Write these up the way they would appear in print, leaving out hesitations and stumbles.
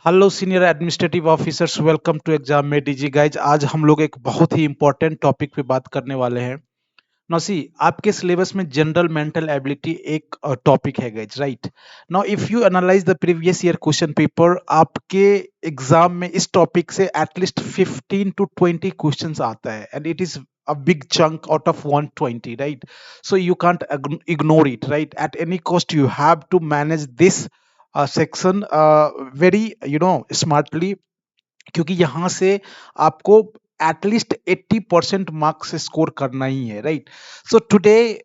Hello senior administrative officers, welcome to exam में डीजी guys. आज हम लोग एक बहुत ही इंपॉर्टेंट टॉपिक पे बात करने वाले हैं। नौसी, आपके सिलेबस में जनरल मेंटल एबिलिटी एक टॉपिक है guys, right? Now if you analyse the previous year question paper, आपके एग्जाम में इस टॉपिक से एटलीस्ट 15 to 20 क्वेश्चंस आता है and it is a big chunk out of 120, right? So you can't ignore it, right? At any cost you have to manage this section very smartly, क्योंकि यहाँ से आपको at least 80% marks score करना ही है, right? So today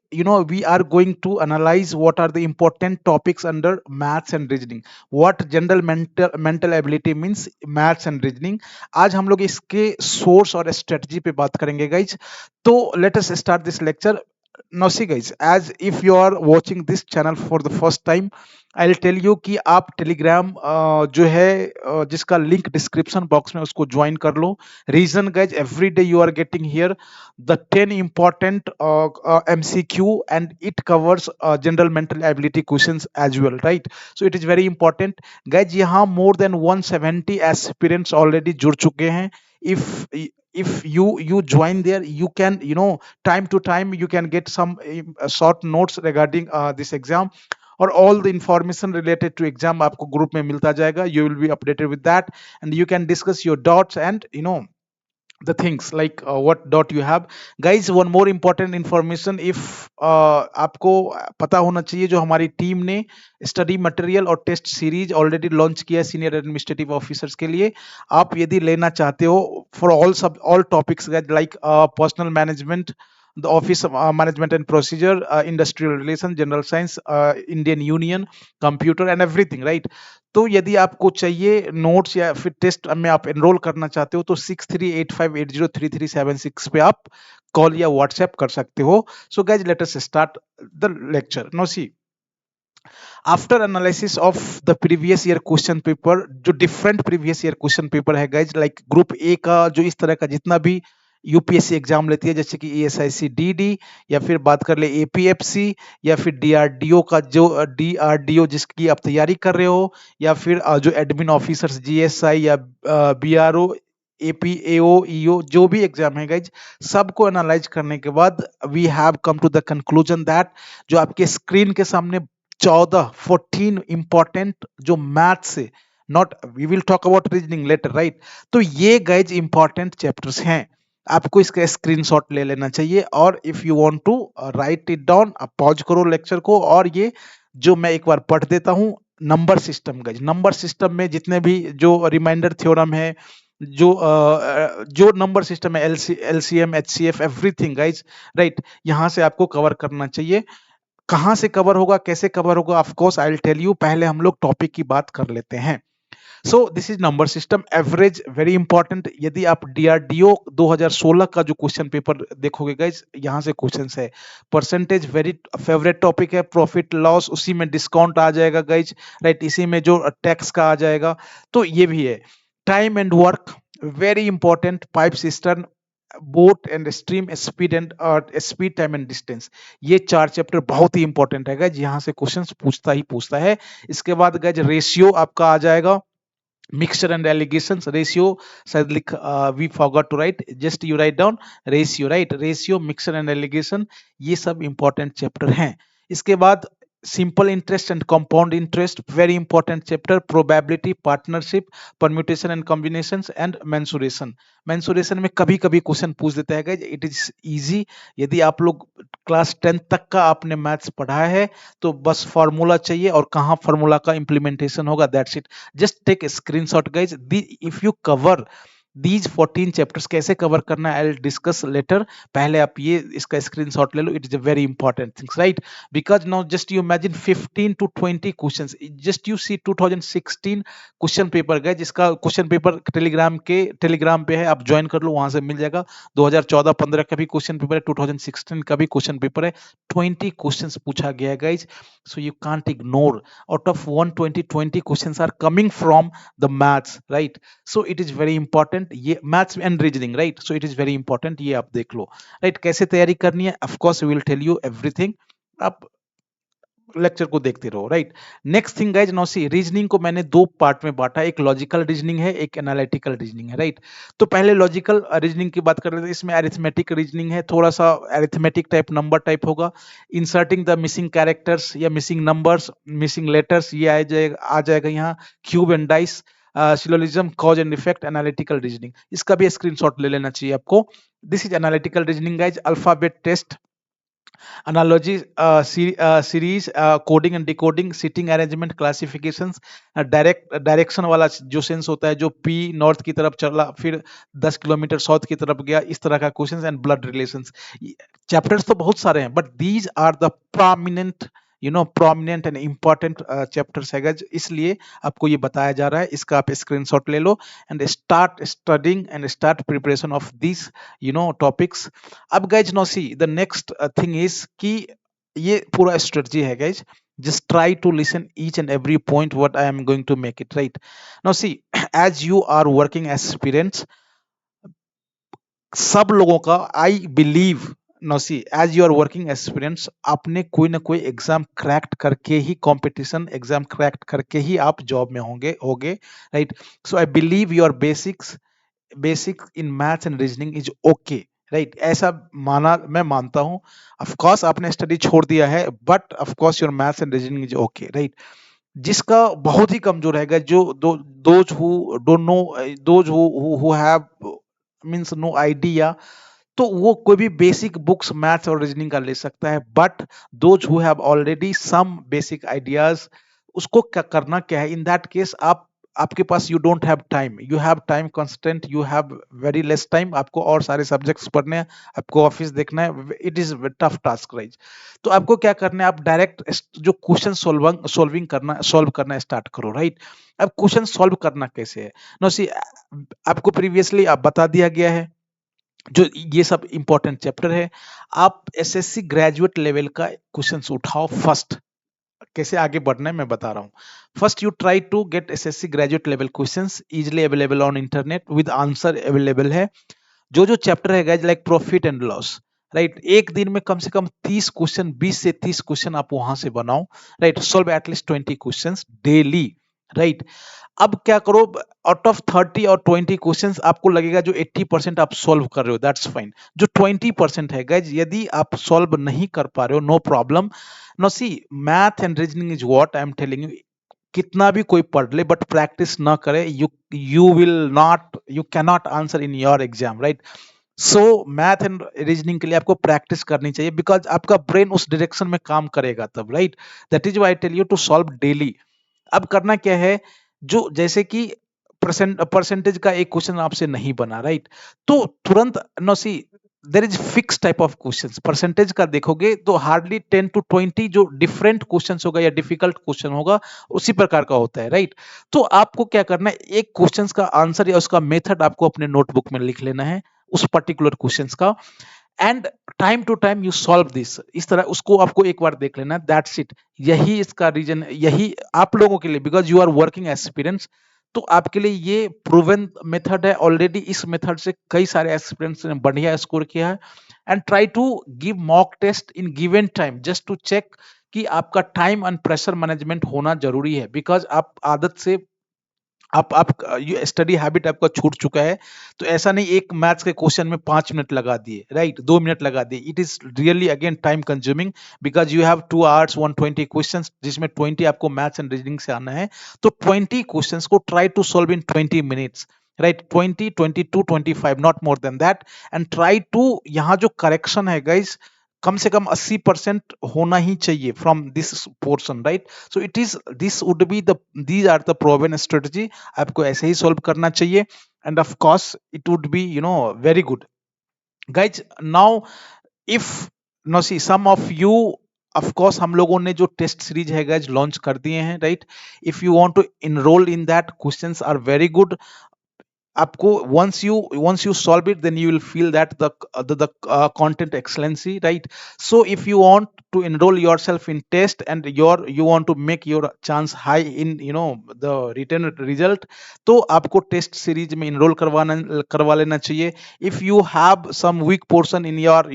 we are going to analyze what are the important topics under maths and reasoning, what general mental ability means maths and reasoning. आज हम लोग इसके सोर्स और स्ट्रेटजी पे बात करेंगे गाइज। तो late us start this lecture. Now see guys, as if you are watching this channel for the first time, I'll tell you कि आप टेलीग्राम जो है जिसका लिंक डिस्क्रिप्शन बॉक्स में उसको ज्वाइन कर लो। Reason guys, every day you are getting here the 10 important MCQ and it covers general mental ability questions as well, right? So it is very important guys। यहाँ more than 170 aspirants already जुड़ चुके हैं। if you join there, you can time to time you can get some short notes regarding this exam, और all the information related to exam आपको group में मिलता जाएगा। You will be updated with that and you can discuss your doubts and the things like what dot you have guys। one more important information, if आपको पता होना चाहिए, जो हमारी टीम ने स्टडी मटेरियल और टेस्ट सीरीज ऑलरेडी लॉन्च किया है सीनियर एडमिनिस्ट्रेटिव ऑफिसर्स के लिए। आप यदि लेना चाहते हो for all topics like personal management, the office management and procedure, industrial relations, general science, indian union, computer and everything, right? तो यदि आपको चाहिए नोट्स या फिर टेस्ट में आप एनरोल करना चाहते हो तो 6385803376 पे आप कॉल या व्हाट्सएप कर सकते हो। So guys let us start the lecture. No see, after analysis of the previous year question paper, जो different previous year question paper है गाइज, लाइक ग्रुप ए का जो इस तरह का जितना भी यूपीएससी एग्जाम लेती है, जैसे कि एएसआईसी डीडी, या फिर बात कर ले एपीएफसी, या फिर डीआरडीओ का जो डीआरडीओ जिसकी आप तैयारी कर रहे हो, या फिर जो एडमिन ऑफिसर्स जीएसआई या बीआरओ, एपीएओ, ईओ, जो भी एग्जाम है गाइज, सबको एनालाइज करने के बाद we have come to the conclusion that जो आपके स्क्रीन के सामने 14 इंपॉर्टेंट जो मैथ से, not we will talk about reasoning later, right? तो ये गाइज इंपॉर्टेंट चैप्टर्स हैं, आपको इसका स्क्रीनशॉट ले लेना चाहिए। और if you want to write it down, आप पॉज करो लेक्चर को, और ये जो मैं एक बार पढ़ देता हूँ। Number system guys, number system में जितने भी जो रिमाइंडर थ्योरम है, जो नंबर सिस्टम है, LCM, HCF, everything guys, right? यहाँ से आपको कवर करना चाहिए। कहाँ से कवर होगा, कैसे कवर होगा, of course I will tell you. पहले हम लोग टॉपिक की बात कर लेते हैं। So this is number system average, very important. यदि आप डीआरडीओ 2016 का जो क्वेश्चन पेपर देखोगे गाइज, यहाँ से क्वेश्चंस है। परसेंटेज वेरी फेवरेट टॉपिक है। प्रॉफिट लॉस, उसी में डिस्काउंट आ जाएगा गाइज, राइट? इसी में जो टैक्स का आ जाएगा, तो ये भी है। Time and work, very important. Pipe system, boat and stream, speed and speed, time and distance, ये 4 चैप्टर बहुत ही इंपॉर्टेंट है गाइज, यहाँ से क्वेश्चंस पूछता ही पूछता है। इसके बाद गाइज रेशियो आपका आ जाएगा, mixture and allegations ratio, शायद लिख we forgot to write, just you write down ratio, right? ratio, mixture and allegation, ये सब important chapter हैं। इसके बाद simple interest and compound interest, very important chapter. Probability, partnership, permutation and combinations and mensuration. Mensuration में कभी कभी question पूछ देता है गाइस, इट इज इजी। यदि आप लोग क्लास 10 तक का आपने मैथ्स पढ़ा है तो बस फॉर्मूला चाहिए, और कहाँ फॉर्मूला का इंप्लीमेंटेशन होगा, that's it. Just take screenshot guys. If you cover these 14 chapters, कैसे कवर करना है आई विल डिस्कस लेटर। पहले आप ये इसका स्क्रीनशॉट ले लो, it is a very important things, right? Because now just you imagine 15 to 20 questions, just you see 2016 question paper गए, जिसका क्वेश्चन पेपर टेलीग्राम पे है, आप ज्वाइन कर लो, वहां से मिल जाएगा। 2014-15 का भी क्वेश्चन पेपर है, 2016 का भी क्वेश्चन पेपर है। 20 क्वेश्चंस पूछा गया है guys, so you can't ignore. Out of 120 questions are coming from the maths, right? So it is very important, ये maths and reasoning, right? So it is very important, ये आप देख लो, right? कैसे तैयारी करनी है, of course we will tell you everything. आप लेक्चर को देखते रहो, right. Next thing guys, see reasoning को मैंने दो पार्ट में बांटा, एक लॉजिकल रीजनिंग है, एक एनालिटिकल रीजनिंग है, राइट। तो पहले लॉजिकल रीजनिंग की बात कर रहे थे, इसमें अरिथमेटिक रीजनिंग है, थोड़ा सा अरिथमेटिक टाइप नंबर टाइप होगा, इंसर्टिंग द मिसिंग कैरेक्टर्स या मिसिंग नंबर्स, मिसिंग लेटर्स, ये आ जाएगा यहाँ, cube and dice, syllogism, cause and effect, analytical reasoning, इसका भी स्क्रीनशॉट ले लेना चाहिए आपको। This is analytical reasoning guys, alphabet test, analogy, series, coding and decoding, seating arrangement, classifications, direction वाला जो सेंस होता है, जो पी नॉर्थ की तरफ चला फिर 10 किलोमीटर साउथ की तरफ गया, इस तरह का questions, and blood relations. Chapters तो बहुत सारे हैं, but these are the prominent, prominent and important chapters है guys, इसलिए आपको ये बताया जा रहा है, इसका आप स्क्रीनशॉट ले लो and start studying and start preparation of this topics. अब guys now see the next thing is कि ये पूरा स्ट्रेटजी है guys, just try to listen each and every point what I am going to make it, right? Now see, as you are working as aspirants, सब लोगों का I believe, no see as you are working experience, आपने कोई ना कोई exam correct करके ही, competition exam correct करके ही आप जॉब में होंगे होगे, right. So I believe your basic in maths and reasoning is okay, right, ऐसा मैं मानता हूं। ऑफ कोर्स आपने स्टडी छोड़ दिया है, but of course your maths and reasoning is okay, right. जिसका बहुत ही कमजोर रहेगा, जो those who don't know, those who have means no idea, तो वो कोई भी बेसिक बुक्स मैथ्स और रीजनिंग का ले सकता है, but those who have already some basic ideas, उसको क्या करना क्या है, इन दैट केस आपके पास you don't have time, you have time constant, you have very less time, आपको और सारे सब्जेक्ट्स पढ़ने हैं, आपको ऑफिस देखना है, it is tough task, right. तो आपको क्या करना है, आप डायरेक्ट जो क्वेश्चन सॉल्व करना स्टार्ट करो, राइट। अब क्वेश्चन सॉल्व करना कैसे है, नो सी आपको प्रीवियसली आप बता दिया गया है, जो ये सब इंपॉर्टेंट चैप्टर है, आप एसएससी ग्रेजुएट लेवल का क्वेश्चंस उठाओ फर्स्ट। कैसे आगे बढ़ना है मैं बता रहा हूँ। First you try to get SSC graduate level questions easily available on internet with answer available है। जो चैप्टर है guys like profit and loss, right, एक दिन में कम से कम 30 क्वेश्चन, 20 से 30 क्वेश्चन आप वहां से बनाओ, right, solve at least 20 questions daily, right. अब क्या करो, आउट ऑफ 30 और 20 क्वेश्चंस आपको लगेगा जो 80% आप सॉल्व कर रहे हो, दैट्स फाइन। जो 20% है गाइज, यदि आप सॉल्व नहीं कर पा रहे हो, no problem. No see math and reasoning is what I am telling you, कितना भी कोई पढ़ ले बट प्रैक्टिस ना करे, you will not, you can not answer in your exam, right. So math and reasoning के लिए आपको प्रैक्टिस करनी चाहिए, बिकॉज आपका ब्रेन उस डायरेक्शन में काम करेगा तब, right. That is why I tell you to solve daily. अब करना क्या है, जो जैसे कि परसेंटेज का एक क्वेश्चन आपसे नहीं बना, राइट, तो तुरंत no see there is fix type of question, percentage का देखोगे तो हार्डली 10 to 20 जो डिफरेंट क्वेश्चन होगा या डिफिकल्ट क्वेश्चन होगा उसी प्रकार का होता है, राइट। तो आपको क्या करना है, एक क्वेश्चन का आंसर या उसका मेथड आपको अपने नोटबुक में लिख लेना है उस पर्टिकुलर क्वेश्चन का, and time to time you solve this, इस तरह उसको आपको एक बार देख लेना, दैट्स इट। यही इसका रीजन, यही आप लोगों के लिए, because you are working experience, तो आपके लिए ये प्रूवन मेथड है ऑलरेडी। इस मेथड से कई सारे एक्सपीरियंस ने बढ़िया स्कोर किया है। And try to give mock test in given time just to check कि आपका टाइम एंड प्रेशर मैनेजमेंट होना जरूरी है, बिकॉज आप आदत से आप ये स्टडी हैबिट आपका छूट चुका है। तो ऐसा नहीं एक मैथ्स के क्वेश्चन में 5 मिनट लगा दिए, राइट, 2 मिनट लगा दिए, it is really again time consuming, because you have 2 hours 120 question, जिसमें 20 आपको मैथ्स एंड रीजनिंग से आना है। तो 20 क्वेश्चन को try to solve in 20 minutes, right, 20 22 25, not more than that. And try to, यहाँ जो करेक्शन है गाइज, कम से कम 80% होना ही चाहिए from this portion, right. So it is, this would be the, these are the proven strategy, आपको ऐसे ही सॉल्व करना चाहिए, and of course it would be very good guys. Now if no see some of you, of course हम लोगों ने जो test series है गाइज लॉन्च कर दिए हैं, right. If you want to enroll in that, questions are very good, आपको once you solve it, then you will feel that the content excellency, right? So if you want to enroll yourself in test and you want to make your chance high in the written result, तो आपको test series में enrol करवा लेना चाहिए. If you have some weak portion in your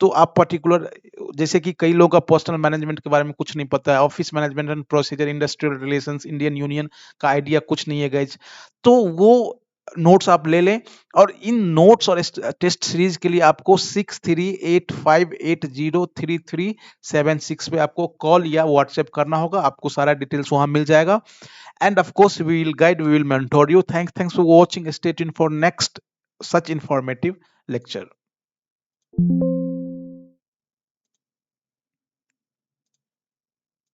तो आप particular, जैसे कि कई लोगों का पर्सनल मैनेजमेंट के बारे में कुछ नहीं पता है, office management and procedure, industrial relations, Indian union का आइडिया कुछ नहीं है गाइज, तो वो नोट्स आप ले लें. और इन नोट्स और टेस्ट सीरीज के लिए आपको 6385803376 पे आपको कॉल या व्हाट्सएप करना होगा. आपको सारा डिटेल्स वहां मिल जाएगा. And of course, we will guide, we will mentor you. Thanks for watching. Stay tuned for next such informative lecture.